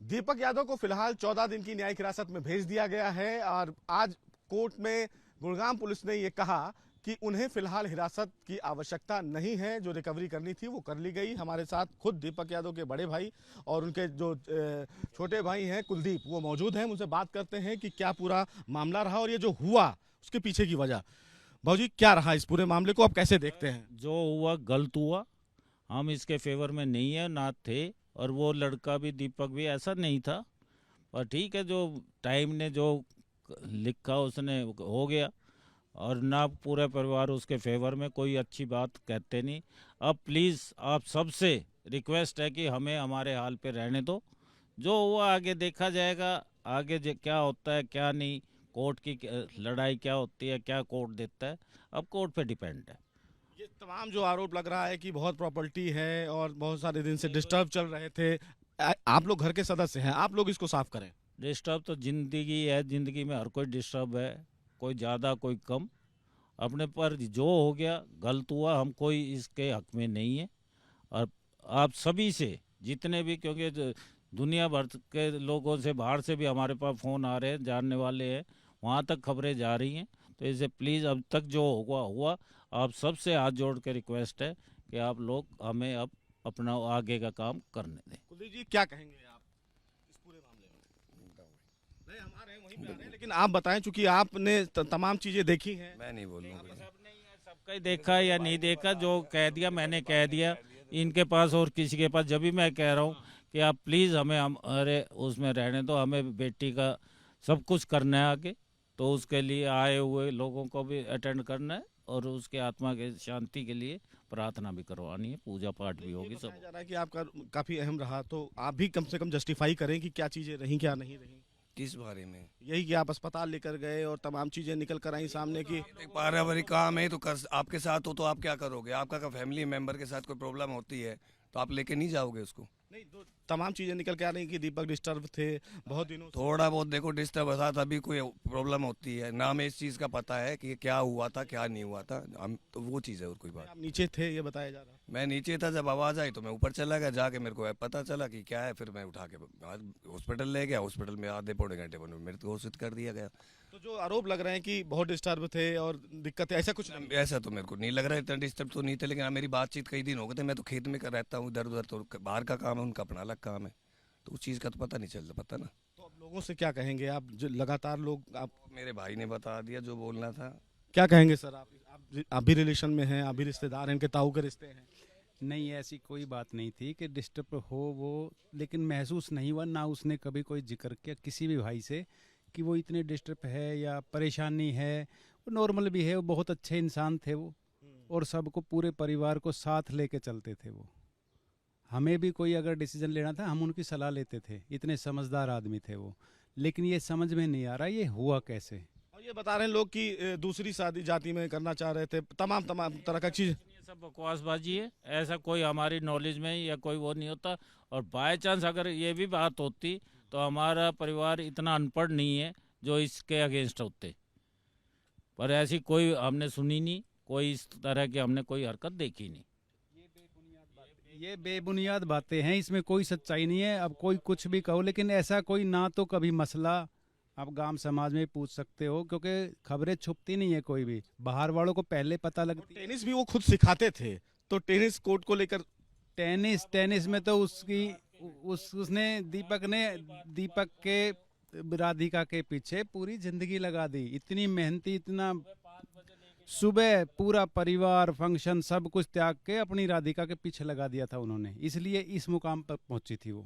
दीपक यादव को फिलहाल 14 दिन की न्यायिक हिरासत में भेज दिया गया है और आज कोर्ट में गुड़गांव पुलिस ने यह कहा कि उन्हें फिलहाल हिरासत की आवश्यकता नहीं है। जो रिकवरी करनी थी वो कर ली गई। हमारे साथ खुद दीपक यादव के बड़े भाई और उनके जो छोटे भाई हैं कुलदीप, वो मौजूद हैं। उनसे बात करते हैं कि क्या पूरा मामला रहा और ये जो हुआ उसके पीछे की वजह। भाजी, क्या रहा इस पूरे मामले को, आप कैसे देखते हैं? जो हुआ गलत हुआ, हम इसके फेवर में नहीं है ना थे, और वो लड़का भी दीपक भी ऐसा नहीं था। और ठीक है, जो टाइम ने जो लिखा उसने हो गया, और ना पूरे परिवार उसके फेवर में कोई अच्छी बात कहते नहीं। अब प्लीज़ आप सबसे रिक्वेस्ट है कि हमें हमारे हाल पे रहने दो। जो हुआ आगे देखा जाएगा, आगे क्या होता है क्या नहीं, कोर्ट की लड़ाई क्या होती है, क्या कोर्ट देता है, अब कोर्ट पे डिपेंड है। ये तमाम जो आरोप लग रहा है कि बहुत प्रॉपर्टी है और बहुत सारे दिन से डिस्टर्ब चल रहे थे, आप लोग घर के सदस्य हैं, आप लोग इसको साफ करें। डिस्टर्ब तो ज़िंदगी है, ज़िंदगी में हर कोई डिस्टर्ब है, कोई ज़्यादा कोई कम। अपने पर जो हो गया गलत हुआ, हम कोई इसके हक में नहीं है। और आप सभी से जितने भी, क्योंकि दुनिया भर के लोगों से, बाहर से भी हमारे पास फ़ोन आ रहे हैं, जानने वाले हैं, वहाँ तक खबरें जा रही हैं। तो इसे प्लीज़ अब तक जो हुआ हुआ, आप सबसे हाथ जोड़ के रिक्वेस्ट है कि आप लोग हमें अब अपना आगे का काम करने दें। कुलदीप जी, क्या कहेंगे आप इस पूरे मामले में? नहीं, हमारे वहीं पे आ रहे हैं, लेकिन आप बताएं, चूंकि आपने तमाम चीजें देखी हैं। मैं नहीं बोलूँगा। सबका ही देखा या नहीं देखा, जो कह दिया मैंने कह दिया इनके पास और किसी के पास। जब भी मैं कह रहा हूँ कि आप प्लीज़ हमें हमारे उसमें रहने दो, हमें बेटी का सब कुछ करना है आगे, तो उसके लिए आए हुए लोगों को भी अटेंड करना है और उसके आत्मा के शांति के लिए प्रार्थना भी करवानी है, पूजा पाठ भी होगी। सब जा रहा है कि आपका काफी अहम रहा, तो आप भी कम से कम जस्टिफाई करें कि क्या चीजें रही क्या नहीं रही। किस बारे में? यही कि आप अस्पताल लेकर गए और तमाम चीजें निकल कर आई सामने की। एक पारिवारिक काम है तो कर, आपके साथ हो तो आप क्या करोगे? आपका फैमिली मेंबर के साथ कोई प्रॉब्लम होती है तो आप लेके नहीं जाओगे उसको? नहीं, तो तमाम चीजें निकल के आ रही कि दीपक डिस्टर्ब थे बहुत दिनों से। थोड़ा बहुत देखो डिस्टर्ब था, तभी कोई प्रॉब्लम होती है ना। हमें इस चीज़ का पता है कि क्या हुआ था क्या नहीं हुआ था, हम तो वो चीज़ है और कोई बात। आप नीचे थे ये बताया जा रहा। मैं नीचे था, जब आवाज़ आई तो मैं ऊपर चला गया, जाके मेरे को पता चला कि क्या है, फिर मैं उठा के हॉस्पिटल ले गया। हॉस्पिटल में आधे पौने घंटे में मेरे को घोषित कर दिया गया। तो जो आरोप लग रहे हैं कि बहुत डिस्टर्ब थे और दिक्कत है, ऐसा कुछ नहीं? ऐसा तो मेरे को नहीं लग रहा है, इतना डिस्टर्ब तो नहीं थे, लेकिन मेरी बातचीत कई दिन हो गए थे। मैं तो खेत में कर रहता हूँ इधर उधर, तो बाहर का काम है, उनका अपना अलग काम है, तो उस चीज़ का तो पता नहीं चलता पता ना। तो अब लोगों से क्या कहेंगे आप, जो लगातार लोग आप? मेरे भाई ने बता दिया जो बोलना था। क्या कहेंगे सर आप भी रिलेशन में हैं, आप भी रिश्तेदार हैं, इनके ताऊ के रिश्ते हैं। नहीं, ऐसी कोई बात नहीं थी कि डिस्टर्ब हो वो, लेकिन महसूस नहीं हुआ, ना उसने कभी कोई जिक्र किया किसी भी भाई से कि वो इतने डिस्टर्ब है या परेशानी है। वो नॉर्मल भी है, वो बहुत अच्छे इंसान थे वो, और सबको पूरे परिवार को साथ लेके चलते थे वो। हमें भी कोई अगर डिसीजन लेना था हम उनकी सलाह लेते थे, इतने समझदार आदमी थे वो। लेकिन ये समझ में नहीं आ रहा ये हुआ कैसे। और ये बता रहे हैं लोग कि दूसरी शादी जाति में करना चाह रहे थे, तमाम तमाम तरह का चीज। ये सब बकवासबाजी है, ऐसा कोई हमारी नॉलेज में या कोई वो नहीं होता। और बाय चांस अगर ये भी बात होती तो हमारा परिवार इतना अनपढ़ नहीं है जो इसके अगेंस्ट होते, पर ऐसी कोई हमने सुनी नहीं, कोई इस तरह की हमने कोई हरकत देखी नहीं। ये बेबुनियाद बातें हैं, इसमें कोई सच्चाई नहीं है। अब कोई कुछ भी कहो, लेकिन ऐसा कोई ना तो कभी मसला आप गांव समाज में पूछ सकते हो, क्योंकि खबरें छुपती नहीं है कोई भी, बाहर वालों को पहले पता लगती है। टेनिस भी वो खुद सिखाते थे, तो टेनिस कोर्ट को लेकर। टेनिस में तो उसने दीपक के राधिका के पीछे पूरी जिंदगी लगा दी। इतनी मेहनती, इतना सुबह पूरा परिवार फंक्शन सब कुछ त्याग के अपनी राधिका के पीछे लगा दिया था उन्होंने, इसलिए इस मुकाम पर पहुंची थी वो।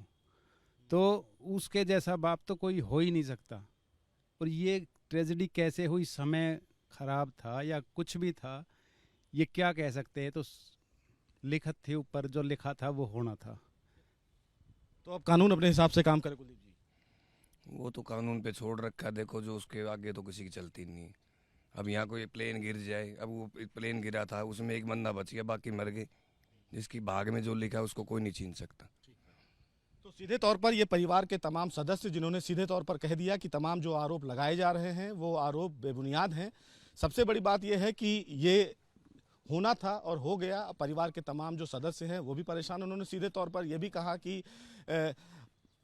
तो उसके जैसा बाप तो कोई हो ही नहीं सकता। और ये ट्रेजेडी कैसे हुई, समय खराब था या कुछ भी था, ये क्या कह सकते हैं। तो लिखत थी ऊपर, जो लिखा था वो होना था। तो अब कानून अपने हिसाब से काम करे कुलदीप जी। वो तो कानून पे छोड़ रखा है, देखो जो उसके आगे तो किसी की चलती नहीं है। अब यहाँ कोई प्लेन गिर जाए, अब वो प्लेन गिरा था उसमें एक बंदा बच गया, बाकी मर गए। जिसकी भाग में जो लिखा है उसको कोई नहीं छीन सकता। तो सीधे तौर पर ये परिवार के तमाम सदस्य जिन्होंने सीधे तौर पर कह दिया कि तमाम जो आरोप लगाए जा रहे हैं वो आरोप बेबुनियाद हैं। सबसे बड़ी बात यह है कि ये होना था और हो गया। परिवार के तमाम जो सदस्य हैं वो भी परेशान। उन्होंने सीधे तौर पर यह भी कहा कि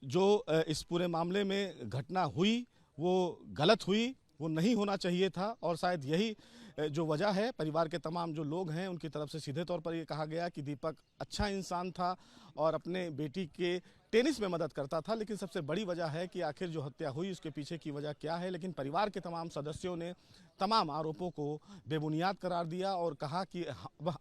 जो इस पूरे मामले में घटना हुई वो गलत हुई, वो नहीं होना चाहिए था। और शायद यही जो वजह है, परिवार के तमाम जो लोग हैं उनकी तरफ से सीधे तौर पर ये कहा गया कि दीपक अच्छा इंसान था और अपने बेटी के टेनिस में मदद करता था। लेकिन सबसे बड़ी वजह है कि आखिर जो हत्या हुई उसके पीछे की वजह क्या है। लेकिन परिवार के तमाम सदस्यों ने तमाम आरोपों को बेबुनियाद करार दिया और कहा कि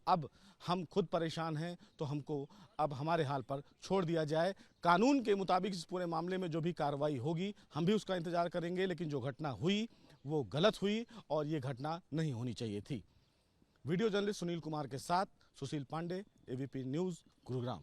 अब हम खुद परेशान हैं, तो हमको अब हमारे हाल पर छोड़ दिया जाए। कानून के मुताबिक इस पूरे मामले में जो भी कार्रवाई होगी हम भी उसका इंतजार करेंगे। लेकिन जो घटना हुई वो गलत हुई और ये घटना नहीं होनी चाहिए थी। वीडियो जर्नलिस्ट सुनील कुमार के साथ सुशील पांडे, एबीपी न्यूज़, गुरुग्राम।